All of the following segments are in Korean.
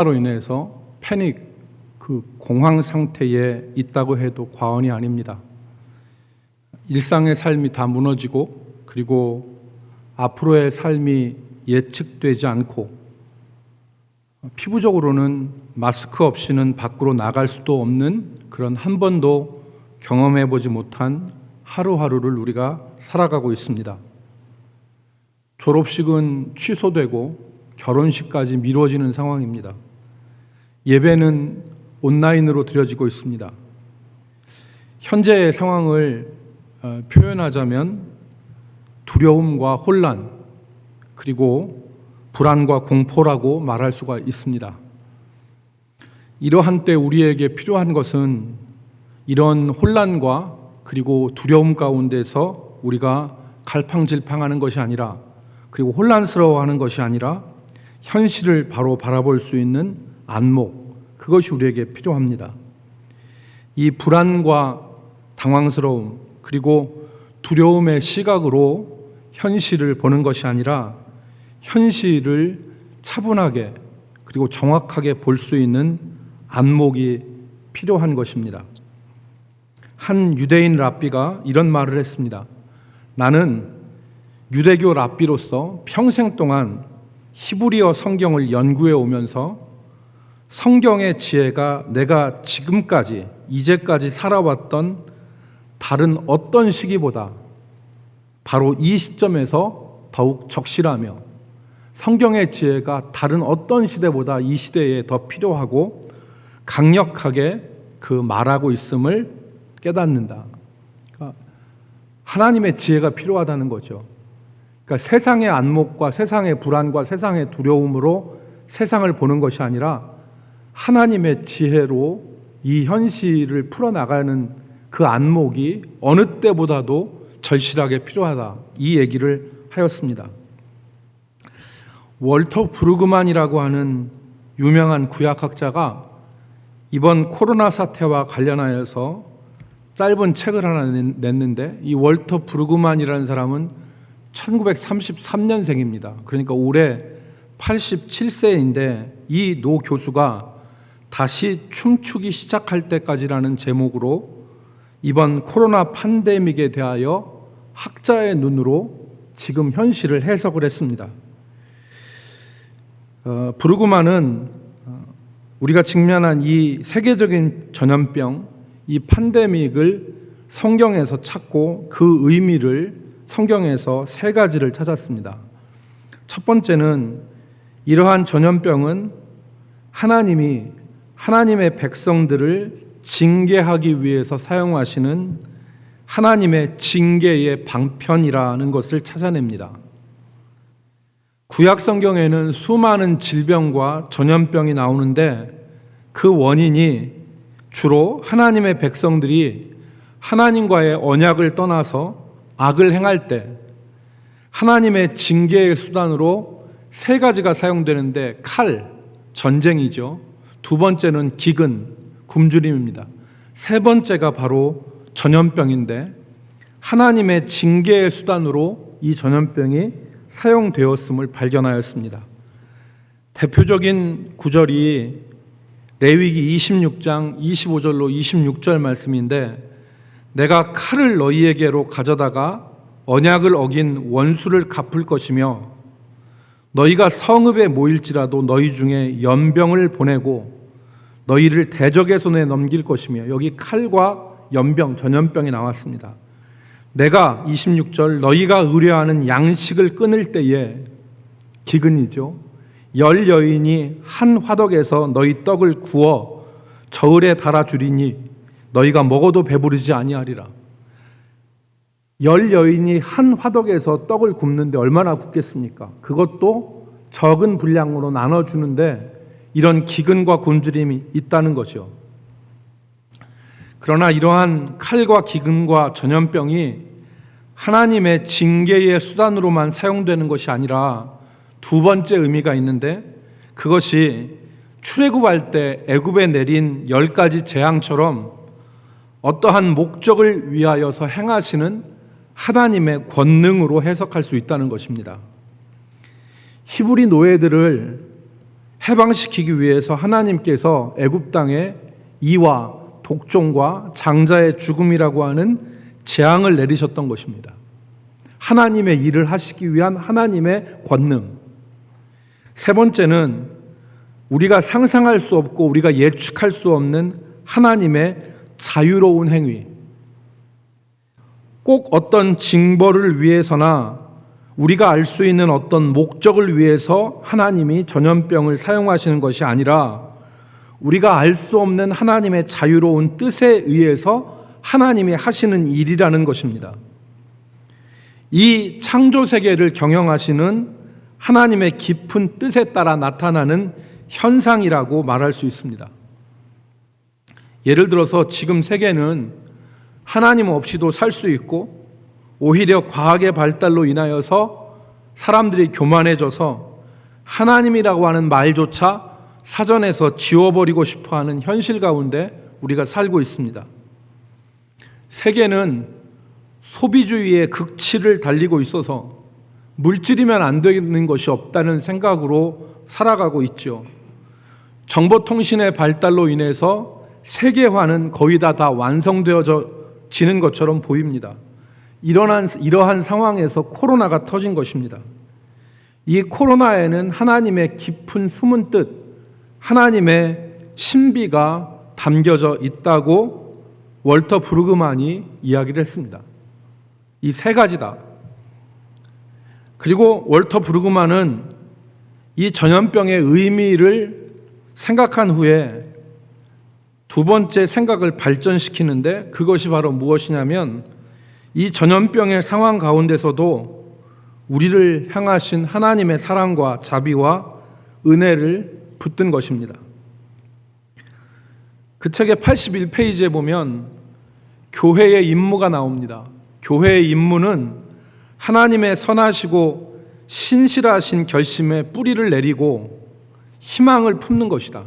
로 인해서 패닉, 공황 상태에 있다고 해도 과언이 아닙니다. 일상의 삶이 다 무너지고, 그리고 앞으로의 삶이 예측되지 않고, 피부적으로는 마스크 없이는 밖으로 나갈 수도 없는 그런 한 번도 경험해보지 못한 하루하루를 우리가 살아가고 있습니다. 졸업식은 취소되고 결혼식까지 미뤄지는 상황입니다. 예배는 온라인으로 드려지고 있습니다. 현재의 상황을 표현하자면 두려움과 혼란, 그리고 불안과 공포라고 말할 수가 있습니다. 이러한 때 우리에게 필요한 것은 이런 혼란과 그리고 두려움 가운데서 우리가 갈팡질팡하는 것이 아니라, 그리고 혼란스러워하는 것이 아니라 현실을 바로 바라볼 수 있는 안목, 그것이 우리에게 필요합니다. 이 불안과 당황스러움, 그리고 두려움의 시각으로 현실을 보는 것이 아니라 현실을 차분하게 그리고 정확하게 볼 수 있는 안목이 필요한 것입니다. 한 유대인 랍비가 이런 말을 했습니다. 나는 유대교 랍비로서 평생 동안 히브리어 성경을 연구해 오면서 성경의 지혜가 내가 지금까지, 이제까지 살아왔던 다른 어떤 시기보다 바로 이 시점에서 더욱 적실하며 성경의 지혜가 다른 어떤 시대보다 이 시대에 더 필요하고 강력하게 말하고 있음을 깨닫는다. 그러니까 하나님의 지혜가 필요하다는 거죠. 그러니까 세상의 안목과 세상의 불안과 세상의 두려움으로 세상을 보는 것이 아니라 하나님의 지혜로 이 현실을 풀어나가는 그 안목이 어느 때보다도 절실하게 필요하다. 이 얘기를 하였습니다. 월터 브루그만이라고 하는 유명한 구약학자가 이번 코로나 사태와 관련하여서 짧은 책을 하나 냈는데, 이 월터 브루그만이라는 사람은 1933년생입니다. 그러니까 올해 87세인데 이 노 교수가 다시 춤추기 시작할 때까지라는 제목으로 이번 코로나 팬데믹에 대하여 학자의 눈으로 지금 현실을 해석을 했습니다. 브루그만은 우리가 직면한 이 세계적인 전염병, 이 팬데믹을 성경에서 찾고 그 의미를 성경에서 세 가지를 찾았습니다. 첫 번째는 이러한 전염병은 하나님이 하나님의 백성들을 징계하기 위해서 사용하시는 하나님의 징계의 방편이라는 것을 찾아냅니다. 구약 성경에는 수많은 질병과 전염병이 나오는데 그 원인이 주로 하나님의 백성들이 하나님과의 언약을 떠나서 악을 행할 때 하나님의 징계의 수단으로 세 가지가 사용되는데, 칼, 전쟁이죠. 두 번째는 기근, 굶주림입니다. 세 번째가 바로 전염병인데 하나님의 징계의 수단으로 이 전염병이 사용되었음을 발견하였습니다. 대표적인 구절이 레위기 26장 25절로 26절 말씀인데, 내가 칼을 너희에게로 가져다가 언약을 어긴 원수를 갚을 것이며 너희가 성읍에 모일지라도 너희 중에 연병을 보내고 너희를 대적의 손에 넘길 것이며, 여기 칼과 연병, 전염병이 나왔습니다. 내가 26절 너희가 의뢰하는 양식을 끊을 때에, 기근이죠, 열 여인이 한 화덕에서 너희 떡을 구워 저울에 달아주리니 너희가 먹어도 배부르지 아니하리라. 열 여인이 한 화덕에서 떡을 굽는데 얼마나 굽겠습니까? 그것도 적은 분량으로 나눠주는데 이런 기근과 굶주림이 있다는 거죠. 그러나 이러한 칼과 기근과 전염병이 하나님의 징계의 수단으로만 사용되는 것이 아니라 두 번째 의미가 있는데, 그것이 출애굽할 때 애굽에 내린 10가지 재앙처럼 어떠한 목적을 위하여서 행하시는 하나님의 권능으로 해석할 수 있다는 것입니다. 히브리 노예들을 해방시키기 위해서 하나님께서 애굽 땅에 이와 독종과 장자의 죽음이라고 하는 재앙을 내리셨던 것입니다. 하나님의 일을 하시기 위한 하나님의 권능. 세 번째는 우리가 상상할 수 없고 우리가 예측할 수 없는 하나님의 자유로운 행위. 꼭 어떤 징벌을 위해서나 우리가 알 수 있는 어떤 목적을 위해서 하나님이 전염병을 사용하시는 것이 아니라 우리가 알 수 없는 하나님의 자유로운 뜻에 의해서 하나님이 하시는 일이라는 것입니다. 이 창조 세계를 경영하시는 하나님의 깊은 뜻에 따라 나타나는 현상이라고 말할 수 있습니다. 예를 들어서 지금 세계는 하나님 없이도 살 수 있고 오히려 과학의 발달로 인하여서 사람들이 교만해져서 하나님이라고 하는 말조차 사전에서 지워버리고 싶어하는 현실 가운데 우리가 살고 있습니다. 세계는 소비주의의 극치를 달리고 있어서 물질이면 안 되는 것이 없다는 생각으로 살아가고 있죠. 정보통신의 발달로 인해서 세계화는 거의 다 완성되어지는 것처럼 보입니다. 이러한 상황에서 코로나가 터진 것입니다. 이 코로나에는 하나님의 깊은 숨은 뜻, 하나님의 신비가 담겨져 있다고 월터 브루그만이 이야기를 했습니다. 이 세 가지다. 그리고 월터 브루그만은 이 전염병의 의미를 생각한 후에 두 번째 생각을 발전시키는데 그것이 바로 무엇이냐면 이 전염병의 상황 가운데서도 우리를 향하신 하나님의 사랑과 자비와 은혜를 붙든 것입니다. 그 책의 81페이지에 보면 교회의 임무가 나옵니다. 교회의 임무는 하나님의 선하시고 신실하신 결심에 뿌리를 내리고 희망을 품는 것이다.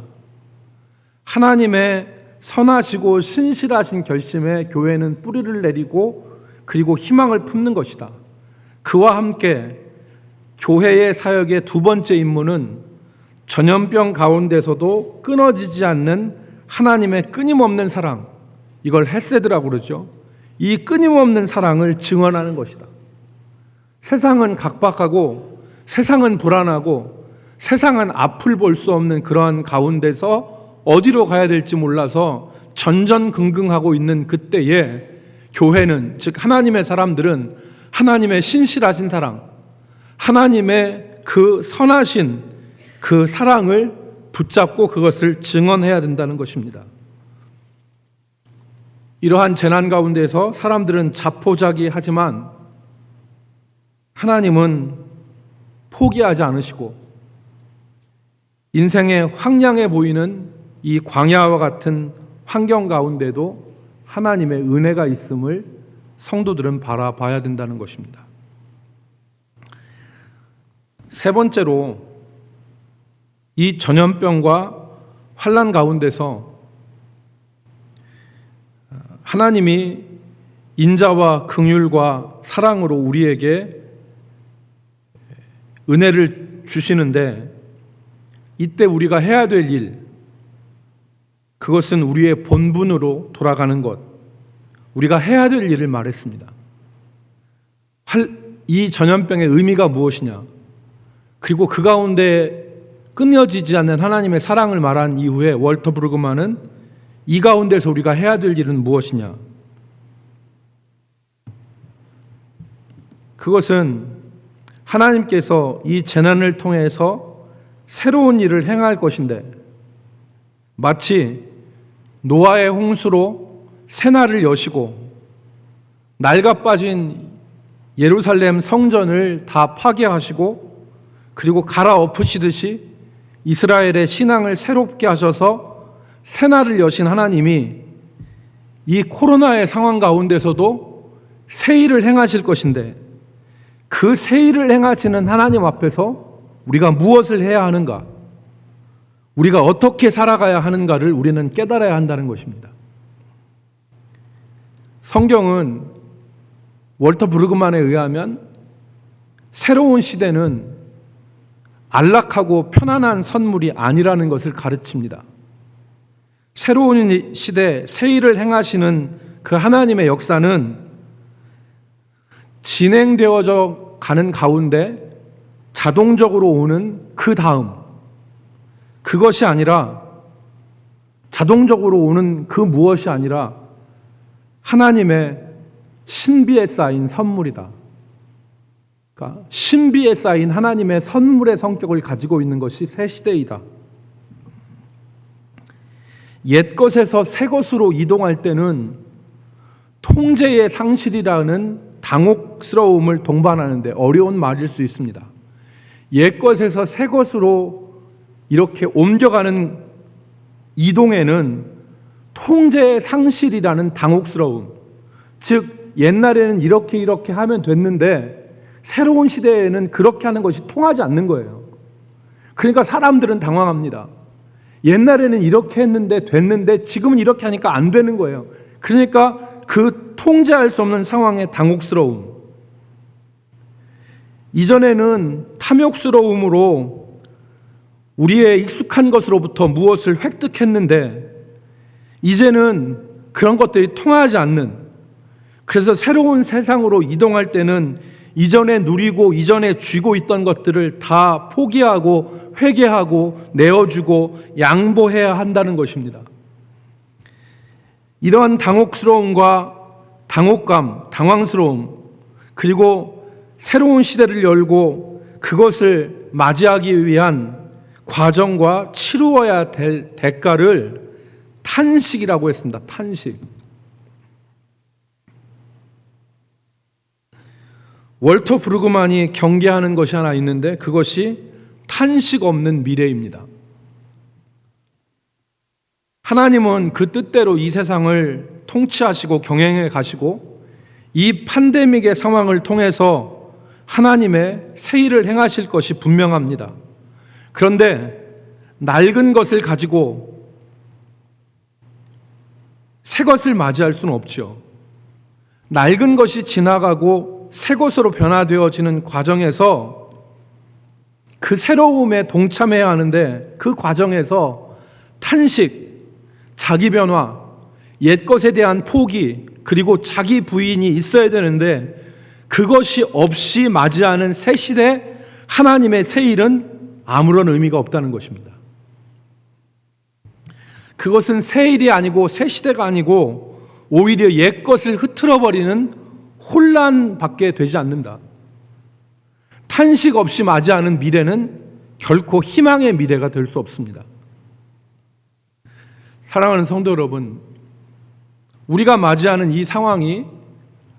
하나님의 선하시고 신실하신 결심에 교회는 뿌리를 내리고 그리고 희망을 품는 것이다. 그와 함께 교회의 사역의 두 번째 임무는 전염병 가운데서도 끊어지지 않는 하나님의 끊임없는 사랑, 이걸 헤세드라고 그러죠. 이 끊임없는 사랑을 증언하는 것이다. 세상은 각박하고 세상은 불안하고 세상은 앞을 볼 수 없는 그러한 가운데서 어디로 가야 될지 몰라서 전전긍긍하고 있는 그때에 교회는, 즉 하나님의 사람들은 하나님의 신실하신 사랑, 하나님의 그 선하신 그 사랑을 붙잡고 그것을 증언해야 된다는 것입니다. 이러한 재난 가운데서 사람들은 자포자기하지만 하나님은 포기하지 않으시고 인생의 황량해 보이는 이 광야와 같은 환경 가운데도 하나님의 은혜가 있음을 성도들은 바라봐야 된다는 것입니다. 세 번째로, 이 전염병과 환난 가운데서 하나님이 인자와 긍휼과 사랑으로 우리에게 은혜를 주시는데 이때 우리가 해야 될 일, 그것은 우리의 본분으로 돌아가는 것, 우리가 해야 될 일을 말했습니다. 이 전염병의 의미가 무엇이냐, 그리고 그 가운데 끊어지지 않는 하나님의 사랑을 말한 이후에 월터 브루그만은 이 가운데서 우리가 해야 될 일은 무엇이냐, 그것은 하나님께서 이 재난을 통해서 새로운 일을 행할 것인데 마치 노아의 홍수로 새날을 여시고 낡아 빠진 예루살렘 성전을 다 파괴하시고 그리고 갈아엎으시듯이 이스라엘의 신앙을 새롭게 하셔서 새날을 여신 하나님이 이 코로나의 상황 가운데서도 새 일을 행하실 것인데 그 새 일을 행하시는 하나님 앞에서 우리가 무엇을 해야 하는가, 우리가 어떻게 살아가야 하는가를 우리는 깨달아야 한다는 것입니다. 성경은 월터 브루그만에 의하면 새로운 시대는 안락하고 편안한 선물이 아니라는 것을 가르칩니다. 새로운 시대, 새 일을 행하시는 그 하나님의 역사는 진행되어져 가는 가운데 자동적으로 오는 그 다음, 그것이 아니라 자동적으로 오는 그 무엇이 아니라 하나님의 신비에 쌓인 선물이다. 그러니까 신비에 쌓인 하나님의 선물의 성격을 가지고 있는 것이 새 시대이다. 옛 것에서 새 것으로 이동할 때는 통제의 상실이라는 당혹스러움을 동반하는데 어려운 말일 수 있습니다. 옛 것에서 새 것으로 이렇게 옮겨가는 이동에는 통제의 상실이라는 당혹스러움, 즉 옛날에는 이렇게 하면 됐는데 새로운 시대에는 그렇게 하는 것이 통하지 않는 거예요. 그러니까 사람들은 당황합니다. 옛날에는 이렇게 했는데 됐는데 지금은 이렇게 하니까 안 되는 거예요. 그러니까 그 통제할 수 없는 상황의 당혹스러움. 이전에는 탐욕스러움으로 우리의 익숙한 것으로부터 무엇을 획득했는데 이제는 그런 것들이 통하지 않는, 그래서 새로운 세상으로 이동할 때는 이전에 누리고 이전에 쥐고 있던 것들을 다 포기하고 회개하고 내어주고 양보해야 한다는 것입니다. 이러한 당혹스러움과 당혹감, 당황스러움, 그리고 새로운 시대를 열고 그것을 맞이하기 위한 과정과 치루어야 될 대가를 탄식이라고 했습니다. 탄식. 월터 브루그만이 경계하는 것이 하나 있는데 그것이 탄식 없는 미래입니다. 하나님은 그 뜻대로 이 세상을 통치하시고 경영해 가시고 이 팬데믹의 상황을 통해서 하나님의 새 일을 행하실 것이 분명합니다. 그런데 낡은 것을 가지고 새 것을 맞이할 수는 없죠. 낡은 것이 지나가고 새 것으로 변화되어지는 과정에서 그 새로움에 동참해야 하는데 그 과정에서 탄식, 자기 변화, 옛 것에 대한 포기, 그리고 자기 부인이 있어야 되는데 그것이 없이 맞이하는 새 시대 하나님의 새 일은 아무런 의미가 없다는 것입니다. 그것은 새 일이 아니고 새 시대가 아니고 오히려 옛 것을 흐트러버리는 혼란밖에 되지 않는다. 탄식 없이 맞이하는 미래는 결코 희망의 미래가 될 수 없습니다. 사랑하는 성도 여러분, 우리가 맞이하는 이 상황이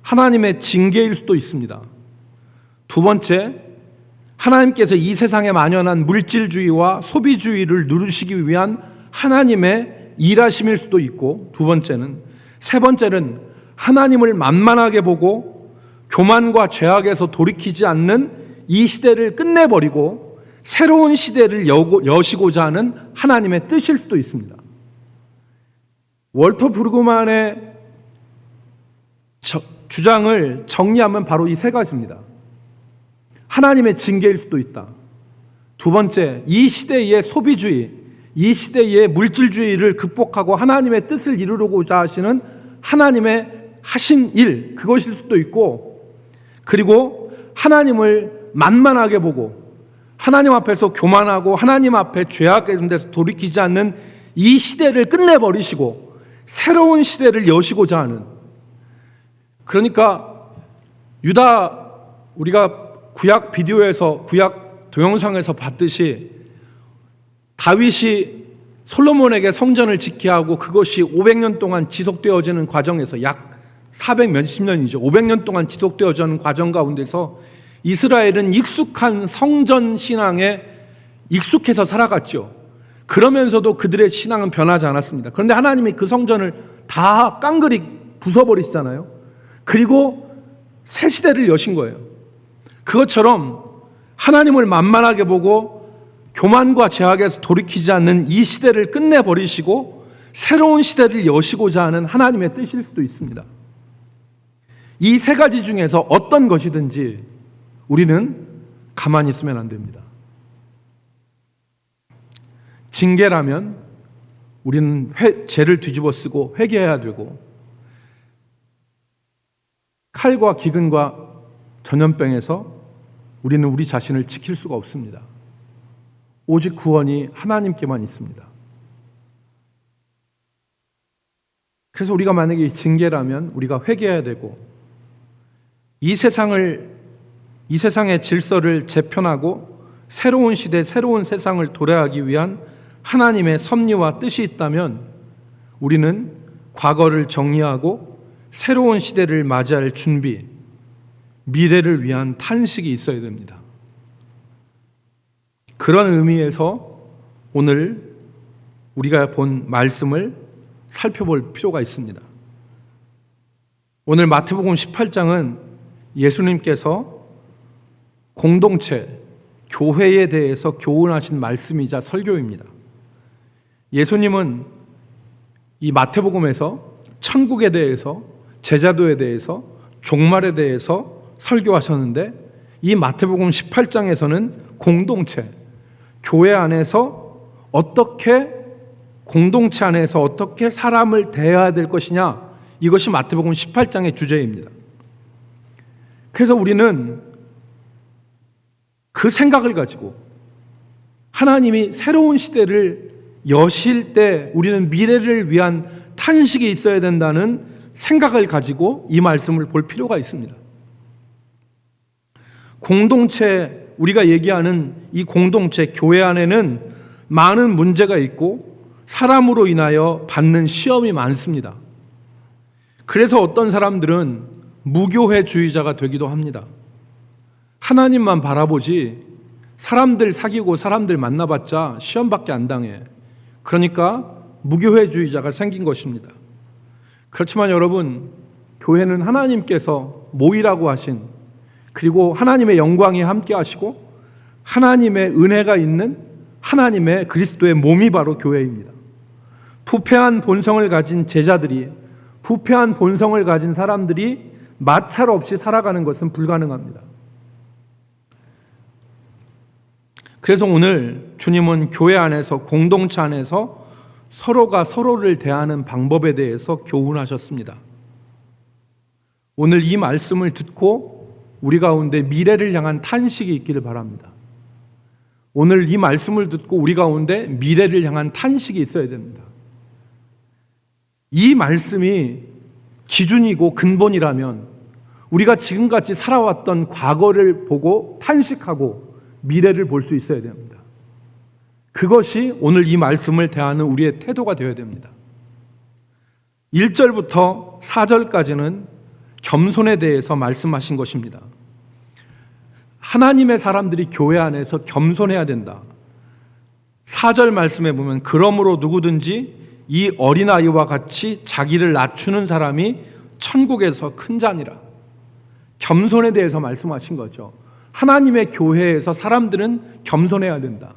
하나님의 징계일 수도 있습니다. 두 번째, 하나님께서 이 세상에 만연한 물질주의와 소비주의를 누르시기 위한 하나님의 일하심일 수도 있고, 세 번째는 하나님을 만만하게 보고 교만과 죄악에서 돌이키지 않는 이 시대를 끝내버리고 새로운 시대를 여시고자 하는 하나님의 뜻일 수도 있습니다. 월터 브루그만의 주장을 정리하면 바로 이 세 가지입니다. 하나님의 징계일 수도 있다. 두 번째, 이 시대의 소비주의, 이 시대의 물질주의를 극복하고 하나님의 뜻을 이루고자 하시는 하나님의 하신 일, 그것일 수도 있고, 그리고 하나님을 만만하게 보고 하나님 앞에서 교만하고 하나님 앞에 죄악된 데서 돌이키지 않는 이 시대를 끝내버리시고 새로운 시대를 여시고자 하는, 그러니까 우리가 구약 비디오에서, 구약 동영상에서 봤듯이 다윗이 솔로몬에게 성전을 짓게 하고 그것이 500년 동안 지속되어지는 과정에서, 약 400 몇십 년이죠. 500년 동안 지속되어지는 과정 가운데서 이스라엘은 익숙한 성전 신앙에 익숙해서 살아갔죠. 그러면서도 그들의 신앙은 변하지 않았습니다. 그런데 하나님이 그 성전을 다 깡그리 부숴버리시잖아요. 그리고 새 시대를 여신 거예요. 그것처럼 하나님을 만만하게 보고 교만과 죄악에서 돌이키지 않는 이 시대를 끝내버리시고 새로운 시대를 여시고자 하는 하나님의 뜻일 수도 있습니다. 이 세 가지 중에서 어떤 것이든지 우리는 가만히 있으면 안 됩니다. 징계라면 우리는 죄를 뒤집어 쓰고 회개해야 되고, 칼과 기근과 전염병에서 우리는 우리 자신을 지킬 수가 없습니다. 오직 구원이 하나님께만 있습니다. 그래서 우리가 만약에 징계라면 우리가 회개해야 되고, 이 세상의 질서를 재편하고 새로운 시대, 새로운 세상을 도래하기 위한 하나님의 섭리와 뜻이 있다면 우리는 과거를 정리하고 새로운 시대를 맞이할 준비, 미래를 위한 탄식이 있어야 됩니다. 그런 의미에서 오늘 우리가 본 말씀을 살펴볼 필요가 있습니다. 오늘 마태복음 18장은 예수님께서 공동체, 교회에 대해서 교훈하신 말씀이자 설교입니다. 예수님은 이 마태복음에서 천국에 대해서, 제자도에 대해서, 종말에 대해서 설교하셨는데, 이 마태복음 18장에서는 공동체, 교회 안에서 어떻게, 공동체 안에서 어떻게 사람을 대해야 될 것이냐, 이것이 마태복음 18장의 주제입니다. 그래서 우리는 그 생각을 가지고 하나님이 새로운 시대를 여실 때 우리는 미래를 위한 탄식이 있어야 된다는 생각을 가지고 이 말씀을 볼 필요가 있습니다. 공동체, 우리가 얘기하는 이 공동체, 교회 안에는 많은 문제가 있고 사람으로 인하여 받는 시험이 많습니다. 그래서 어떤 사람들은 무교회주의자가 되기도 합니다. 하나님만 바라보지 사람들 사귀고 사람들 만나봤자 시험밖에 안 당해. 그러니까 무교회주의자가 생긴 것입니다. 그렇지만 여러분, 교회는 하나님께서 모이라고 하신, 그리고 하나님의 영광이 함께 하시고 하나님의 은혜가 있는 하나님의 그리스도의 몸이 바로 교회입니다. 부패한 본성을 가진 제자들이, 부패한 본성을 가진 사람들이 마찰 없이 살아가는 것은 불가능합니다. 그래서 오늘 주님은 교회 안에서, 공동체 안에서 서로가 서로를 대하는 방법에 대해서 교훈하셨습니다. 오늘 이 말씀을 듣고 우리 가운데 미래를 향한 탄식이 있기를 바랍니다. 오늘 이 말씀을 듣고 우리 가운데 미래를 향한 탄식이 있어야 됩니다. 이 말씀이 기준이고 근본이라면 우리가 지금까지 살아왔던 과거를 보고 탄식하고 미래를 볼 수 있어야 됩니다. 그것이 오늘 이 말씀을 대하는 우리의 태도가 되어야 됩니다. 1절부터 4절까지는 겸손에 대해서 말씀하신 것입니다. 하나님의 사람들이 교회 안에서 겸손해야 된다. 4절 말씀에 보면 그러므로 누구든지 이 어린아이와 같이 자기를 낮추는 사람이 천국에서 큰 자니라. 겸손에 대해서 말씀하신 거죠. 하나님의 교회에서 사람들은 겸손해야 된다.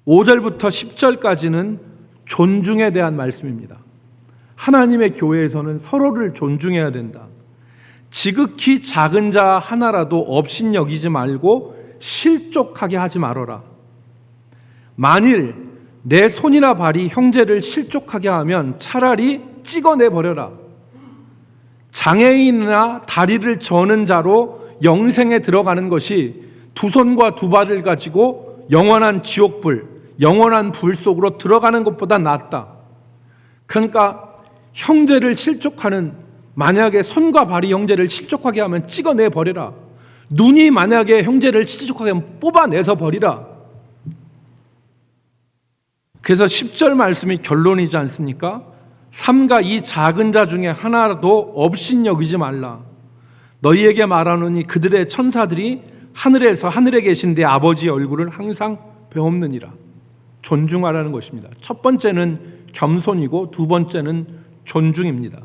5절부터 10절까지는 존중에 대한 말씀입니다. 하나님의 교회에서는 서로를 존중해야 된다. 지극히 작은 자 하나라도 업신여기지 말고 실족하게 하지 말아라. 만일 내 손이나 발이 형제를 실족하게 하면 차라리 찍어내 버려라. 장애인이나 다리를 저는 자로 영생에 들어가는 것이 두 손과 두 발을 가지고 영원한 지옥불, 영원한 불 속으로 들어가는 것보다 낫다. 그러니까 형제를 실족하는, 만약에 손과 발이 형제를 실족하게 하면 찍어내 버리라. 눈이 만약에 형제를 실족하게 하면 뽑아내서 버리라. 그래서 10절 말씀이 결론이지 않습니까? 삼가 이 작은 자 중에 하나라도 업신여기지 말라. 너희에게 말하노니 그들의 천사들이 하늘에서 하늘에 계신 내 아버지의 얼굴을 항상 배옵느니라. 존중하라는 것입니다. 첫 번째는 겸손이고 두 번째는 존중입니다.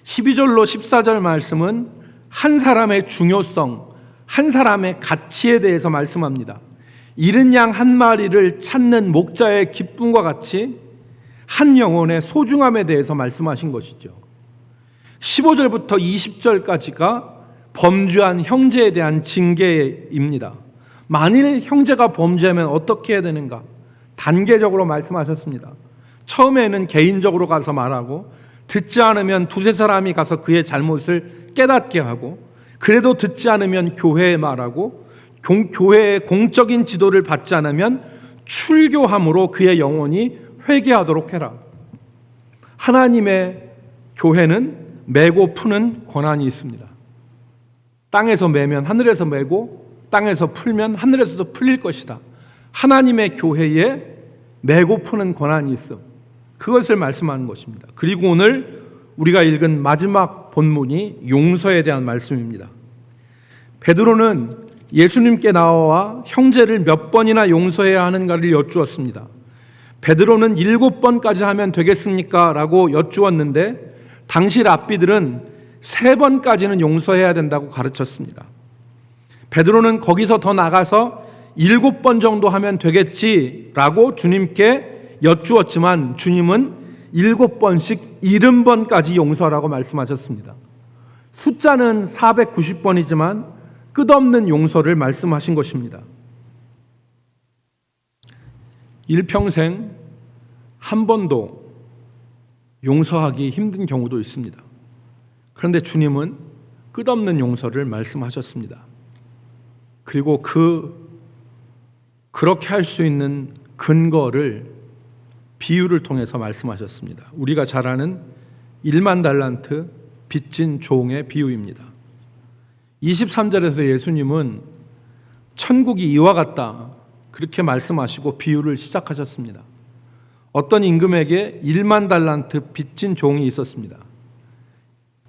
12절로 14절 말씀은 한 사람의 중요성, 한 사람의 가치에 대해서 말씀합니다. 잃은 양 한 마리를 찾는 목자의 기쁨과 같이 한 영혼의 소중함에 대해서 말씀하신 것이죠. 15절부터 20절까지가 범죄한 형제에 대한 징계입니다. 만일 형제가 범죄하면 어떻게 해야 되는가? 단계적으로 말씀하셨습니다. 처음에는 개인적으로 가서 말하고, 듣지 않으면 두세 사람이 가서 그의 잘못을 깨닫게 하고, 그래도 듣지 않으면 교회에 말하고, 교회의 공적인 지도를 받지 않으면 출교함으로 그의 영혼이 회개하도록 해라. 하나님의 교회는 매고 푸는 권한이 있습니다. 땅에서 매면 하늘에서 매고, 땅에서 풀면 하늘에서도 풀릴 것이다. 하나님의 교회에 매고 푸는 권한이 있어. 그것을 말씀하는 것입니다. 그리고 오늘 우리가 읽은 마지막 본문이 용서에 대한 말씀입니다. 베드로는 예수님께 나와 형제를 몇 번이나 용서해야 하는가를 여쭈었습니다. 베드로는 7번까지 하면 되겠습니까? 라고 여쭈었는데 당시 랍비들은 3번까지는 용서해야 된다고 가르쳤습니다. 베드로는 거기서 더 나가서 7번 정도 하면 되겠지라고 주님께 여쭈었지만 주님은 7번씩 70번까지 용서하라고 말씀하셨습니다. 숫자는 490번이지만 끝없는 용서를 말씀하신 것입니다. 일평생 한 번도 용서하기 힘든 경우도 있습니다. 그런데 주님은 끝없는 용서를 말씀하셨습니다. 그리고 그렇게 할 수 있는 근거를 비유를 통해서 말씀하셨습니다. 우리가 잘 아는 1만 달란트 빚진 종의 비유입니다. 23절에서 예수님은 천국이 이와 같다 그렇게 말씀하시고 비유를 시작하셨습니다. 어떤 임금에게 1만 달란트 빚진 종이 있었습니다.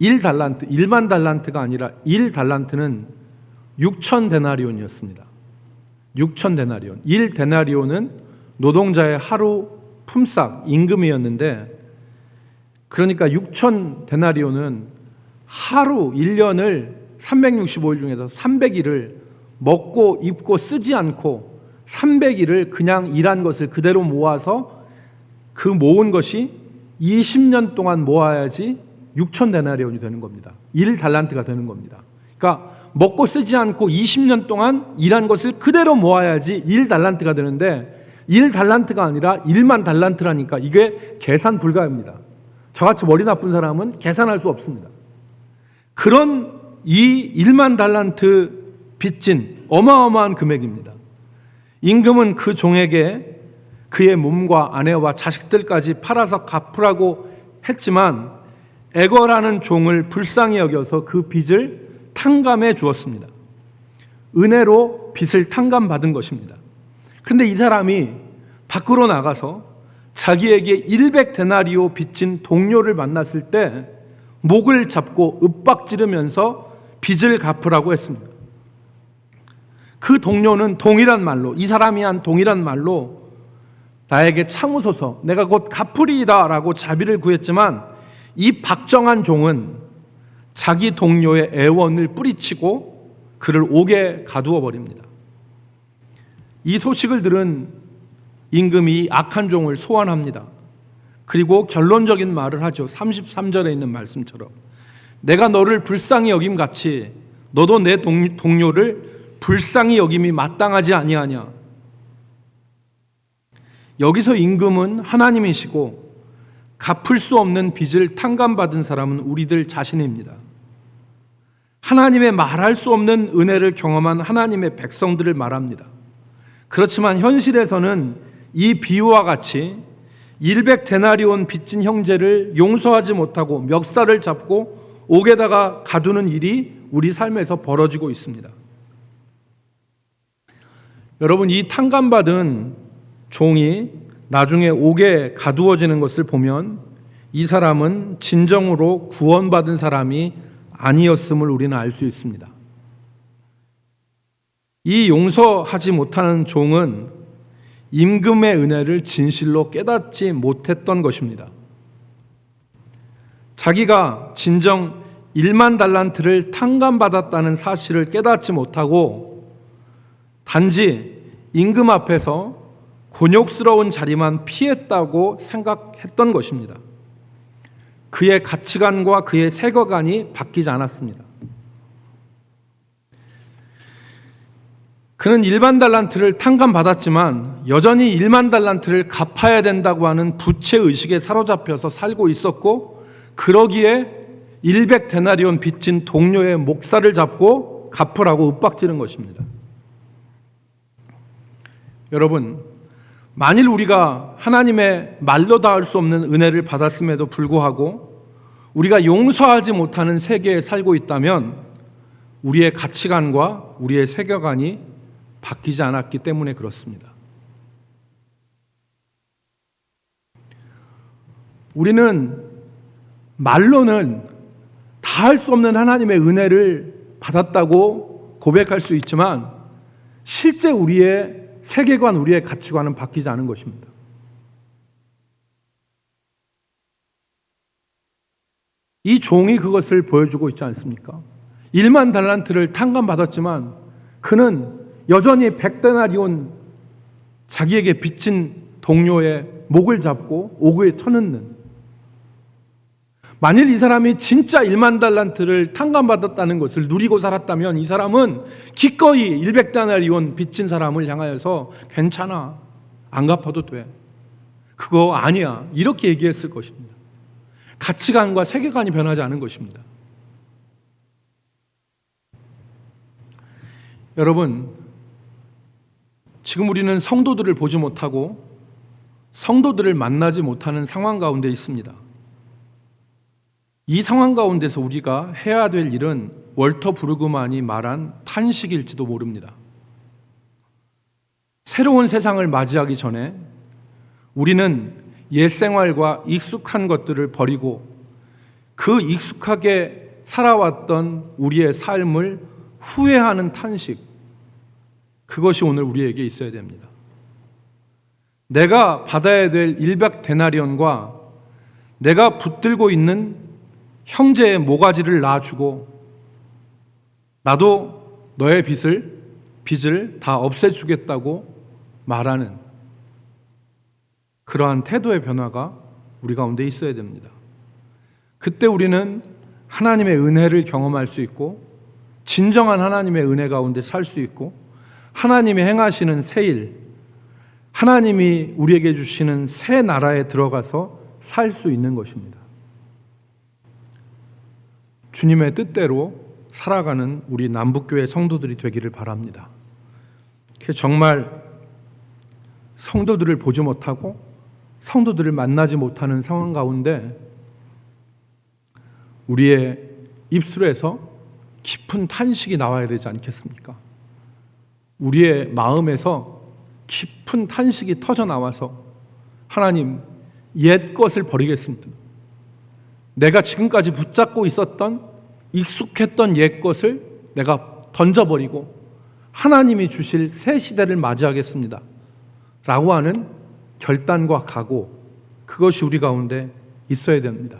1달란트, 1만 달란트가 아니라 1달란트는 6천 데나리온이었습니다. 6천 데나리온. 1데나리온은 노동자의 하루 품삯, 임금이었는데, 그러니까 6천 데나리온은 하루 1년을 365일 중에서 300일을 먹고 입고 쓰지 않고 300일을 그냥 일한 것을 그대로 모아서 그 모은 것이 20년 동안 모아야지 6천 데나리온이 되는 겁니다. 1달란트가 되는 겁니다. 그러니까 먹고 쓰지 않고 20년 동안 일한 것을 그대로 모아야지 1달란트가 되는데 1달란트가 아니라 1만 달란트라니까 이게 계산 불가입니다. 저같이 머리 나쁜 사람은 계산할 수 없습니다. 그런 이 1만 달란트 빚진 어마어마한 금액입니다. 임금은 그 종에게 그의 몸과 아내와 자식들까지 팔아서 갚으라고 했지만 에거라는 종을 불쌍히 여겨서 그 빚을 탕감해 주었습니다. 은혜로 빚을 탕감받은 것입니다. 그런데 이 사람이 밖으로 나가서 자기에게 100데나리오 빚진 동료를 만났을 때 목을 잡고 윽박지르면서 빚을 갚으라고 했습니다. 그 동료는 동일한 말로, 이 사람이 한 동일한 말로 나에게 참으소서 내가 곧 갚으리이다 라고 자비를 구했지만 이 박정한 종은 자기 동료의 애원을 뿌리치고 그를 옥에 가두어 버립니다. 이 소식을 들은 임금이 악한 종을 소환합니다. 그리고 결론적인 말을 하죠. 33절에 있는 말씀처럼 내가 너를 불쌍히 여김같이 너도 내 동료를 불쌍히 여김이 마땅하지 아니하냐. 여기서 임금은 하나님이시고 갚을 수 없는 빚을 탕감받은 사람은 우리들 자신입니다. 하나님의 말할 수 없는 은혜를 경험한 하나님의 백성들을 말합니다. 그렇지만 현실에서는 이 비유와 같이 100데나리온 빚진 형제를 용서하지 못하고 멱살을 잡고 옥에다가 가두는 일이 우리 삶에서 벌어지고 있습니다. 여러분, 이 탕감받은 종이 나중에 옥에 가두어지는 것을 보면 이 사람은 진정으로 구원받은 사람이 아니었음을 우리는 알 수 있습니다. 이 용서하지 못하는 종은 임금의 은혜를 진실로 깨닫지 못했던 것입니다. 자기가 진정 1만 달란트를 탕감받았다는 사실을 깨닫지 못하고 단지 임금 앞에서 곤욕스러운 자리만 피했다고 생각했던 것입니다. 그의 가치관과 그의 세계관이 바뀌지 않았습니다. 그는 1만 달란트를 탕감받았지만 여전히 1만 달란트를 갚아야 된다고 하는 부채의식에 사로잡혀서 살고 있었고, 그러기에 100데나리온 빚진 동료의 목살을 잡고 갚으라고 윽박지른 것입니다. 여러분, 만일 우리가 하나님의 말로 닿을 수 없는 은혜를 받았음에도 불구하고 우리가 용서하지 못하는 세계에 살고 있다면 우리의 가치관과 우리의 세계관이 바뀌지 않았기 때문에 그렇습니다. 우리는 말로는 다할 수 없는 하나님의 은혜를 받았다고 고백할 수 있지만 실제 우리의 세계관, 우리의 가치관은 바뀌지 않은 것입니다. 이 종이 그것을 보여주고 있지 않습니까? 1만 달란트를 탕감받았지만 그는 여전히 100데나리온 자기에게 빚진 동료의 목을 잡고 오구에 쳐넣는, 만일 이 사람이 진짜 1만 달란트를 탕감받았다는 것을 누리고 살았다면 이 사람은 기꺼이 100데나리온 빚진 사람을 향하여서 괜찮아, 안 갚아도 돼, 그거 아니야, 이렇게 얘기했을 것입니다. 가치관과 세계관이 변하지 않은 것입니다. 여러분, 지금 우리는 성도들을 보지 못하고 성도들을 만나지 못하는 상황 가운데 있습니다. 이 상황 가운데서 우리가 해야 될 일은 월터 브루그만이 말한 탄식일지도 모릅니다. 새로운 세상을 맞이하기 전에 우리는 옛 생활과 익숙한 것들을 버리고 그 익숙하게 살아왔던 우리의 삶을 후회하는 탄식, 그것이 오늘 우리에게 있어야 됩니다. 내가 받아야 될 100데나리온과 내가 붙들고 있는 형제의 모가지를 놔주고 나도 너의 빚을 다 없애주겠다고 말하는 그러한 태도의 변화가 우리 가운데 있어야 됩니다. 그때 우리는 하나님의 은혜를 경험할 수 있고 진정한 하나님의 은혜 가운데 살 수 있고 하나님이 행하시는 새 일, 하나님이 우리에게 주시는 새 나라에 들어가서 살 수 있는 것입니다. 주님의 뜻대로 살아가는 우리 남북교회 성도들이 되기를 바랍니다. 정말 성도들을 보지 못하고 성도들을 만나지 못하는 상황 가운데 우리의 입술에서 깊은 탄식이 나와야 되지 않겠습니까? 우리의 마음에서 깊은 탄식이 터져 나와서 하나님, 옛 것을 버리겠습니다. 내가 지금까지 붙잡고 있었던 익숙했던 옛 것을 내가 던져버리고 하나님이 주실 새 시대를 맞이하겠습니다 라고 하는 결단과 각오, 그것이 우리 가운데 있어야 됩니다.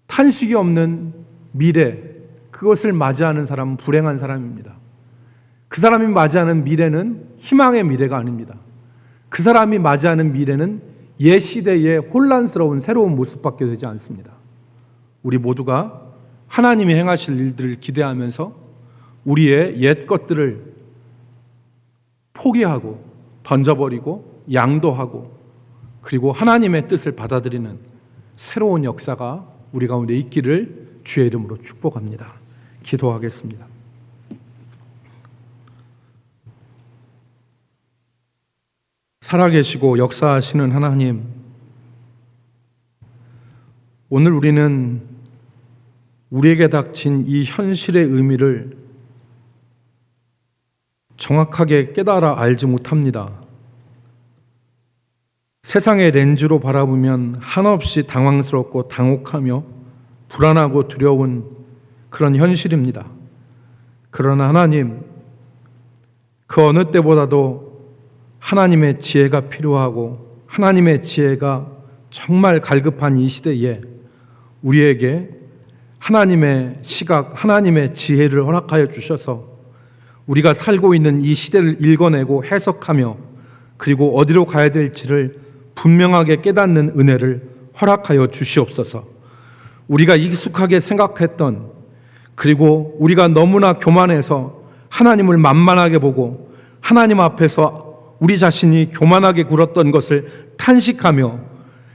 탄식이 없는 미래, 그것을 맞이하는 사람은 불행한 사람입니다. 그 사람이 맞이하는 미래는 희망의 미래가 아닙니다. 그 사람이 맞이하는 미래는 옛 시대의 혼란스러운 새로운 모습밖에 되지 않습니다. 우리 모두가 하나님이 행하실 일들을 기대하면서 우리의 옛 것들을 포기하고 던져버리고 양도하고 그리고 하나님의 뜻을 받아들이는 새로운 역사가 우리 가운데 있기를 주의 이름으로 축복합니다. 기도하겠습니다. 살아계시고 역사하시는 하나님, 오늘 우리는 우리에게 닥친 이 현실의 의미를 정확하게 깨달아 알지 못합니다. 세상의 렌즈로 바라보면 한없이 당황스럽고 당혹하며 불안하고 두려운 그런 현실입니다. 그러나 하나님, 그 어느 때보다도 하나님의 지혜가 필요하고 하나님의 지혜가 정말 갈급한 이 시대에 우리에게 하나님의 시각, 하나님의 지혜를 허락하여 주셔서 우리가 살고 있는 이 시대를 읽어내고 해석하며 그리고 어디로 가야 될지를 분명하게 깨닫는 은혜를 허락하여 주시옵소서. 우리가 익숙하게 생각했던, 그리고 우리가 너무나 교만해서 하나님을 만만하게 보고 하나님 앞에서 우리 자신이 교만하게 굴었던 것을 탄식하며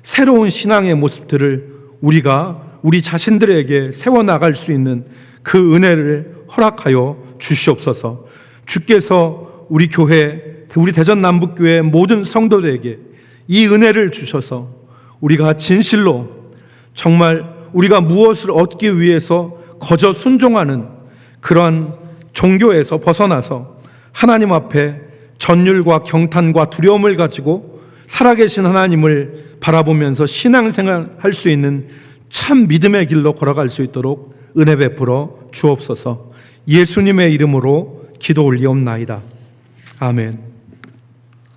새로운 신앙의 모습들을 우리가 우리 자신들에게 세워나갈 수 있는 그 은혜를 허락하여 주시옵소서. 주께서 우리 교회, 우리 대전 남북교회 모든 성도들에게 이 은혜를 주셔서 우리가 진실로 정말 우리가 무엇을 얻기 위해서 거저 순종하는 그러한 종교에서 벗어나서 하나님 앞에 전율과 경탄과 두려움을 가지고 살아계신 하나님을 바라보면서 신앙생활 할 수 있는 참 믿음의 길로 걸어갈 수 있도록 은혜 베풀어 주옵소서. 예수님의 이름으로 기도 올리옵나이다. 아멘.